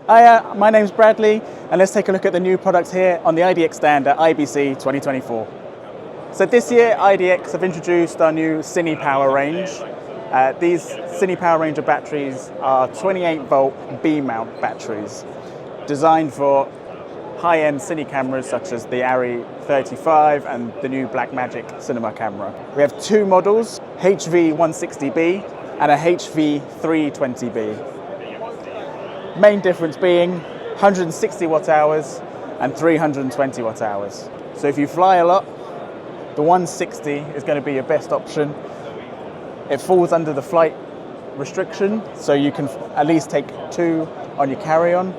Hi, my name's Bradley, and let's take a look at the new products here on the IDX stand at IBC 2024. So this year, IDX have introduced our new CinePower range. These CinePower range of batteries are 28-volt B-mount batteries, designed for high-end cine cameras such as the Arri 35 and the new Blackmagic cinema camera. We have two models, HV160B and a HV320B. Main difference being 160 watt hours and 320 watt hours. So if you fly a lot, the 160 is going to be your best option. It falls under the flight restriction, so you can at least take two on your carry-on.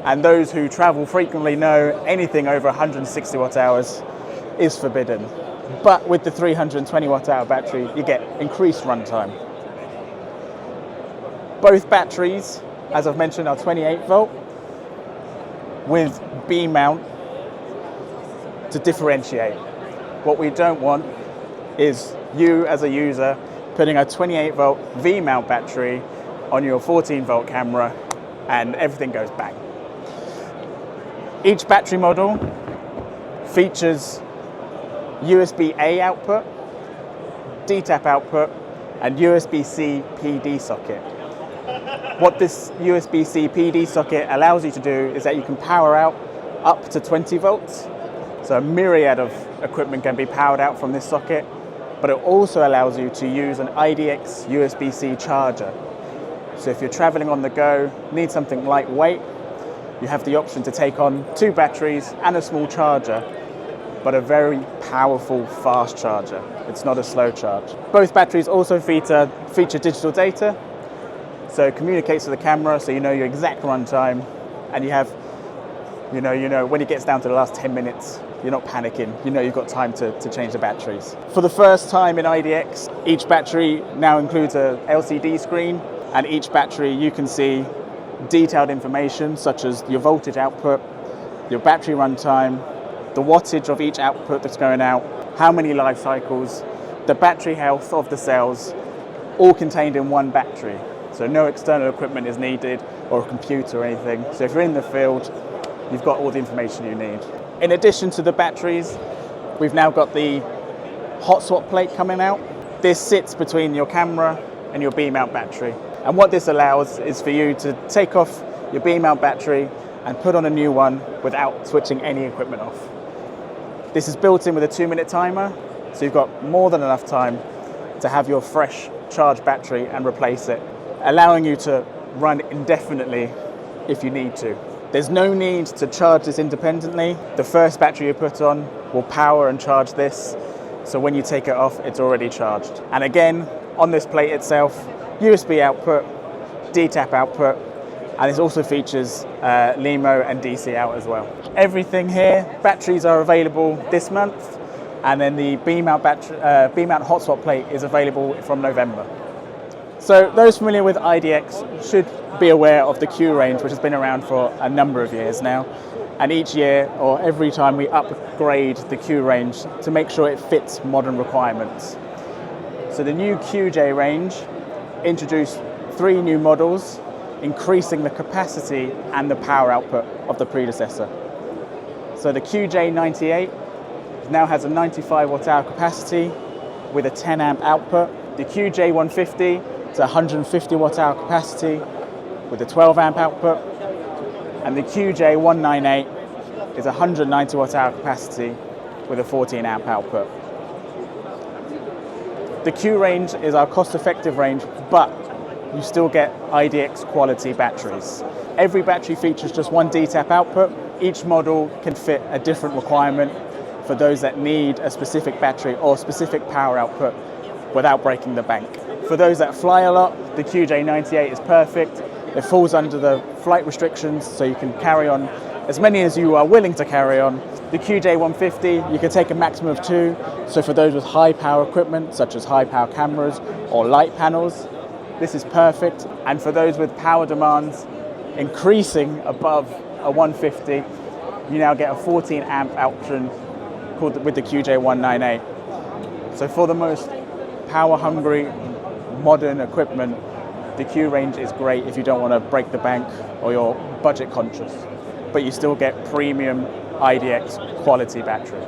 And those who travel frequently know anything over 160 watt hours is forbidden. But with the 320 watt hour battery, you get increased runtime. Both batteries, as I've mentioned, are 28 volt with B mount to differentiate. What we don't want is you as a user putting a 28 volt V mount battery on your 14 volt camera and everything goes bang. Each battery model features USB-A output, DTAP output, and USB-C PD socket. What this USB-C PD socket allows you to do is that you can power out up to 20 volts. So a myriad of equipment can be powered out from this socket, but it also allows you to use an IDX USB-C charger. So if you're traveling on the go, need something lightweight, you have the option to take on two batteries and a small charger, but a very powerful fast charger. It's not a slow charge. Both batteries also feature digital data, so it communicates to the camera so you know your exact runtime, and you have, you know when it gets down to the last 10 minutes, you're not panicking, you know you've got time to change the batteries. For the first time in IDX, each battery now includes a LCD screen, and each battery you can see detailed information such as your voltage output, your battery runtime, the wattage of each output that's going out, how many life cycles, the battery health of the cells, all contained in one battery. So no external equipment is needed or a computer or anything. So if you're in the field, you've got all the information you need. In addition to the batteries, we've now got the hot swap plate coming out. This sits between your camera and your B-mount battery. And what this allows is for you to take off your B-mount battery and put on a new one without switching any equipment off. This is built in with a 2-minute timer, so you've got more than enough time to have your fresh charged battery and replace it, allowing you to run indefinitely if you need to. There's no need to charge this independently. The first battery you put on will power and charge this, so when you take it off, it's already charged. And again, on this plate itself, USB output, DTAP output, and it also features LEMO and DC out as well. Everything here, batteries are available this month, and then the B-mount hot swap plate is available from November. So those familiar with IDX should be aware of the Q range, which has been around for a number of years now. And each year, or every time, we upgrade the Q range to make sure it fits modern requirements. So the new Q-J range introduced 3 new models, increasing the capacity and the power output of the predecessor. So the Q-J98 now has a 95 watt hour capacity with a 10 amp output. The Q-J150 is a 150 watt hour capacity with a 12 amp output. And the Q-J198 is a 190 watt hour capacity with a 14 amp output. The Q range is our cost-effective range, but you still get IDX quality batteries. Every battery features just one DTAP output. Each model can fit a different requirement for those that need a specific battery or specific power output without breaking the bank. For those that fly a lot, the Q-J98 is perfect. It falls under the flight restrictions, so you can carry on as many as you are willing to carry on. The Q-J150, you can take a maximum of 2. So for those with high power equipment, such as high power cameras or light panels, this is perfect. And for those with power demands increasing above a 150, you now get a 14 amp option with the Q-J198. So for the most power hungry modern equipment, The Q range is great if you don't want to break the bank or you're budget conscious, but you still get premium IDX quality battery.